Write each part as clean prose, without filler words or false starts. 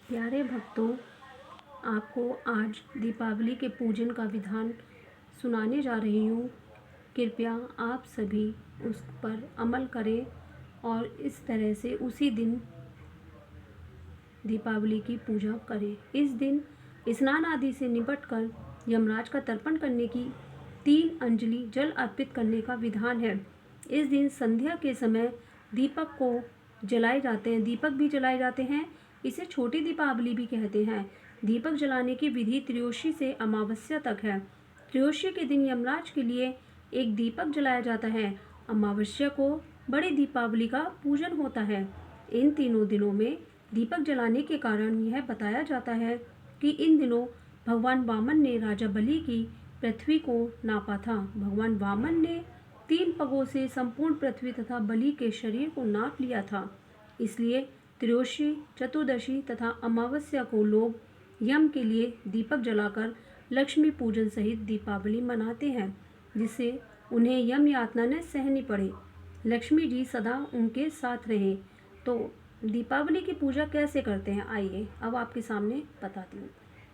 प्यारे भक्तों, आपको आज दीपावली के पूजन का विधान सुनाने जा रही हूँ। कृपया आप सभी उस पर अमल करें और इस तरह से उसी दिन दीपावली की पूजा करें। इस दिन स्नान आदि से निपटकर यमराज का तर्पण करने की 3 अंजलि जल अर्पित करने का विधान है। इस दिन संध्या के समय दीपक को जलाए जाते हैं, दीपक भी जलाए जाते हैं। इसे छोटी दीपावली भी कहते हैं। दीपक जलाने की विधि त्रयोदशी से अमावस्या तक है। त्रयोदशी के दिन यमराज के लिए एक दीपक जलाया जाता है। अमावस्या को बड़ी दीपावली का पूजन होता है। इन तीनों दिनों में दीपक जलाने के कारण यह बताया जाता है कि इन दिनों भगवान वामन ने राजा बलि की पृथ्वी को नापा था। भगवान वामन ने 3 पगों से संपूर्ण पृथ्वी तथा बलि के शरीर को नाप लिया था। इसलिए त्रयोदशी, चतुर्दशी तथा अमावस्या को लोग यम के लिए दीपक जलाकर लक्ष्मी पूजन सहित दीपावली मनाते हैं, जिससे उन्हें यम यातना न सहनी पड़े, लक्ष्मी जी सदा उनके साथ रहें। तो दीपावली की पूजा कैसे करते हैं, आइए अब आपके सामने बताती हूँ।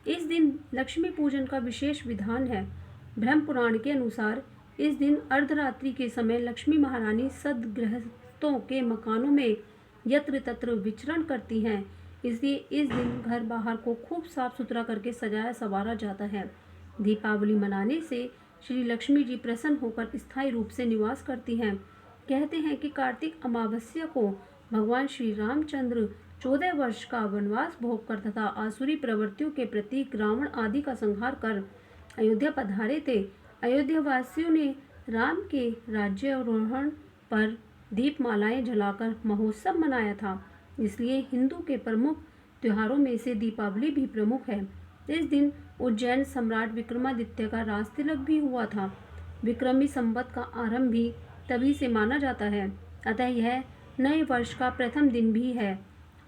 इस दिन लक्ष्मी पूजन का विशेष विधान है। ब्रह्म पुराण के अनुसार इस दिन अर्धरात्रि के समय लक्ष्मी महारानी सदगृहस्थों के मकानों में यत्र तत्र विचरण करती हैं। इसलिए इस दिन घर बाहर को खूब साफ सुथरा करके सजाया संवारा जाता है। दीपावली मनाने से श्री लक्ष्मी जी प्रसन्न होकर स्थायी रूप से निवास करती हैं। कहते हैं कि कार्तिक अमावस्या को भगवान श्री रामचंद्र 14 वर्ष का वनवास भोग कर तथा आसुरी प्रवृत्तियों के प्रतीक रावण आदि का संहार कर अयोध्या पधारे थे। अयोध्या वासियों ने राम के राज्यारोहण पर दीपमालाएं जलाकर महोत्सव मनाया था। इसलिए हिंदू के प्रमुख त्योहारों में से दीपावली भी प्रमुख है। इस दिन उज्जैन सम्राट विक्रमादित्य का राज तिलक भी हुआ था। विक्रमी संवत का आरंभ भी तभी से माना जाता है। अतः यह नए वर्ष का प्रथम दिन भी है।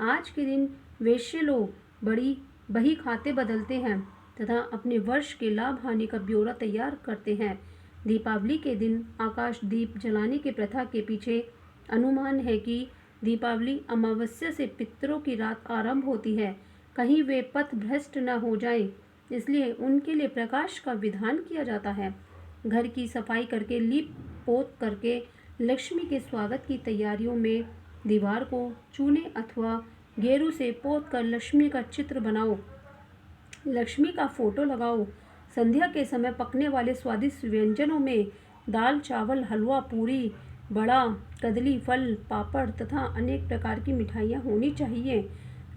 आज के दिन वैश्य लोग बड़ी बही खाते बदलते हैं तथा अपने वर्ष के लाभ हानि का ब्यौरा तैयार करते हैं। दीपावली के दिन आकाश दीप जलाने की प्रथा के पीछे अनुमान है कि दीपावली अमावस्या से पितरों की रात आरंभ होती है। कहीं वे पथ भ्रष्ट न हो जाएं, इसलिए उनके लिए प्रकाश का विधान किया जाता है। घर की सफाई करके लीप पोत करके लक्ष्मी के स्वागत की तैयारियों में दीवार को चूने अथवा गेरू से पोत कर लक्ष्मी का चित्र बनाओ, लक्ष्मी का फोटो लगाओ। संध्या के समय पकने वाले स्वादिष्ट व्यंजनों में दाल, चावल, हलवा, पूरी, बड़ा, कदली, फल, पापड़ तथा अनेक प्रकार की मिठाइयाँ होनी चाहिए।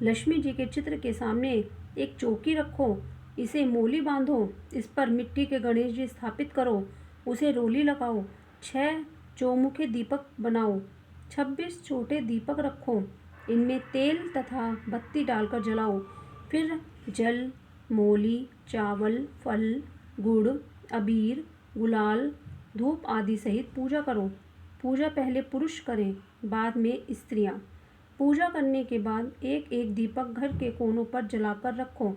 लक्ष्मी जी के चित्र के सामने एक चौकी रखो, इसे मोली बांधो, इस पर मिट्टी के गणेश जी स्थापित करो, उसे रोली लगाओ। 6 चौमुखे दीपक बनाओ, 26 छोटे दीपक रखो, इनमें तेल तथा बत्ती डालकर जलाओ। फिर जल, मोली, चावल, फल, गुड़, अबीर, गुलाल, धूप आदि सहित पूजा करो। पूजा पहले पुरुष करें, बाद में स्त्रियां। पूजा करने के बाद एक एक दीपक घर के कोनों पर जलाकर रखो।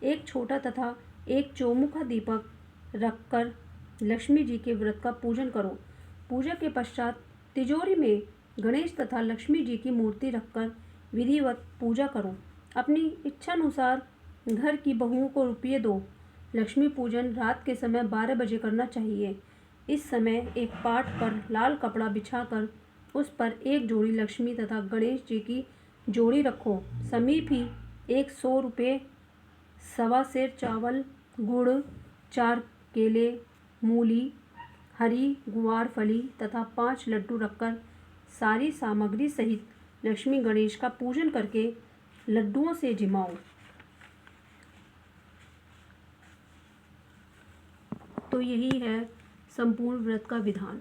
एक छोटा तथा एक चौमुखा दीपक रखकर लक्ष्मी जी के व्रत का पूजन करो। पूजा के पश्चात तिजोरी में गणेश तथा लक्ष्मी जी की मूर्ति रखकर विधिवत पूजा करो। अपनी इच्छानुसार घर की बहुओं को रुपये दो। लक्ष्मी पूजन रात के समय 12 बजे करना चाहिए। इस समय एक पाट पर लाल कपड़ा बिछाकर उस पर एक जोड़ी लक्ष्मी तथा गणेश जी की जोड़ी रखो। समीप ही 100 रुपये, 1.25 सेर चावल, गुड़, 4 केले, मूली, हरी गुआर फली तथा 5 लड्डू रखकर सारी सामग्री सहित लक्ष्मी गणेश का पूजन करके लड्डुओं से जिमाओ। तो यही है संपूर्ण व्रत का विधान।